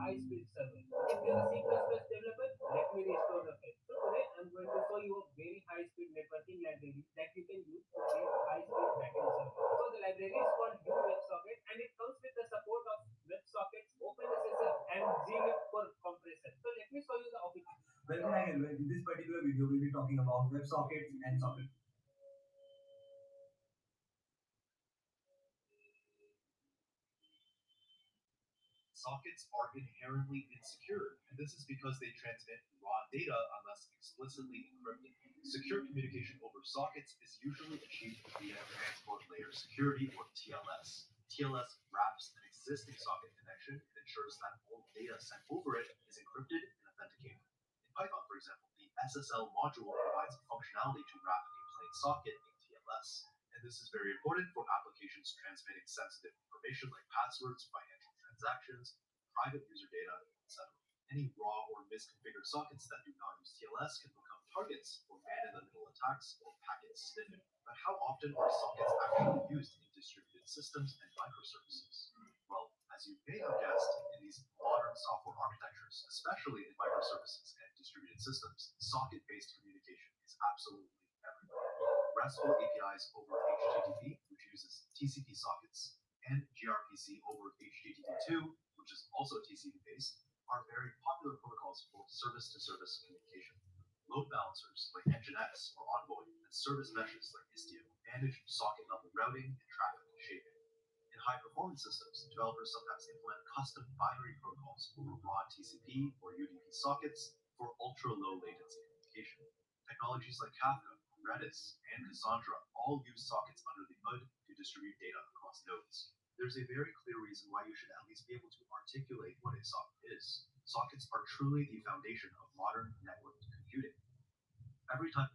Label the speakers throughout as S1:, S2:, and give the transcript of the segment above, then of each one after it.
S1: high-speed server. If you're a C++ developer, let me restore the page. So today I'm going to show you a very high-speed networking library that you can use to build high-speed backend server. So the library is called WebSocket and it comes with the support of WebSockets, OpenSSL and Zlib for compression. So let me show you the official. Welcome again. In this particular video, we'll be talking about WebSockets and socket.
S2: Sockets are inherently insecure, and this is because they transmit raw data unless explicitly encrypted. Secure communication over sockets is usually achieved via Transport Layer Security, or TLS. TLS wraps an existing socket connection and ensures that all data sent over it is encrypted and authenticated. In Python, for example, the SSL module provides functionality to wrap a plain socket in TLS. And this is very important for applications transmitting sensitive information like passwords, financial transactions, private user data, etc. Any raw or misconfigured sockets that do not use TLS can become targets for man-in-the-middle attacks or packet sniffing. But how often are sockets actually used in distributed systems and microservices? Well, as you may have guessed, in these modern software architectures, especially in microservices and distributed systems, socket-based communication is absolutely everywhere. RESTful APIs over HTTP, which uses TCP sockets, and gRPC over HTTP2, which is also TCP-based, are very popular protocols for service-to-service communication. Load balancers like Nginx or Envoy and service meshes like Istio manage socket-level routing and traffic shaping. In high-performance systems, developers sometimes implement custom binary protocols over raw TCP or UDP sockets for ultra-low latency communication. Technologies like Kafka, Redis, and Cassandra all use sockets under the hood to distribute data across nodes. There's a very clear reason why you should at least be able to articulate what a socket is. Sockets are truly the foundation of modern networked computing. Every time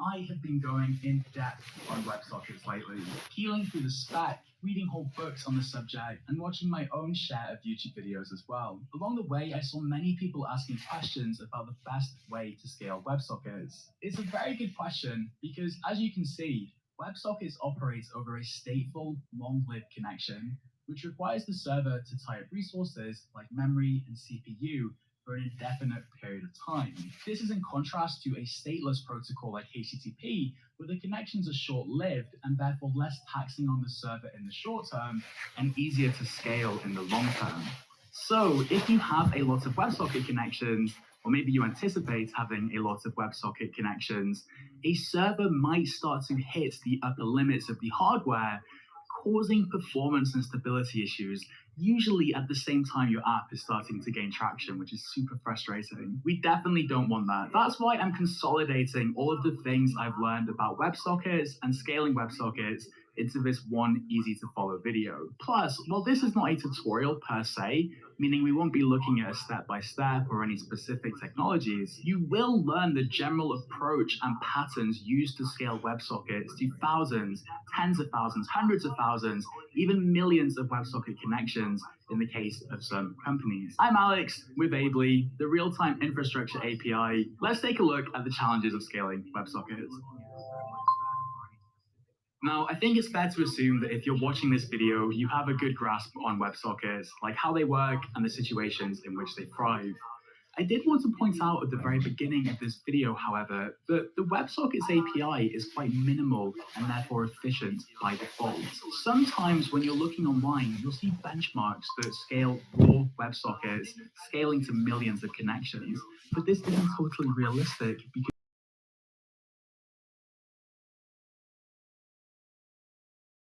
S3: I have been going in depth on WebSockets lately, peeling through the spec, reading whole books on the subject, and watching my own share of YouTube videos as well. Along the way, I saw many people asking questions about the best way to scale WebSockets. It's a very good question because, as you can see, WebSockets operates over a stateful, long-lived connection, which requires the server to tie up resources like memory and CPU for an indefinite period of time. This is in contrast to a stateless protocol like HTTP, where the connections are short-lived and therefore less taxing on the server in the short term and easier to scale in the long term. So if you have a lot of WebSocket connections, or maybe you anticipate having a lot of WebSocket connections, a server might start to hit the upper limits of the hardware, causing performance and stability issues, usually at the same time your app is starting to gain traction, which is super frustrating. We definitely don't want that. That's why I'm consolidating all of the things I've learned about WebSockets and scaling WebSockets into this one easy to follow video. Plus, while this is not a tutorial per se, meaning we won't be looking at a step-by-step or any specific technologies, you will learn the general approach and patterns used to scale WebSockets to thousands, tens of thousands, hundreds of thousands, even millions of WebSocket connections in the case of some companies. I'm Alex with Ably, the real-time infrastructure API. Let's take a look at the challenges of scaling WebSockets. Now, I think it's fair to assume that if you're watching this video, you have a good grasp on WebSockets, like how they work and the situations in which they thrive. I did want to point out at the very beginning of this video, however, that the WebSockets API is quite minimal and therefore efficient by default. Sometimes when you're looking online, you'll see benchmarks that scale raw WebSockets, scaling to millions of connections. But this isn't totally realistic because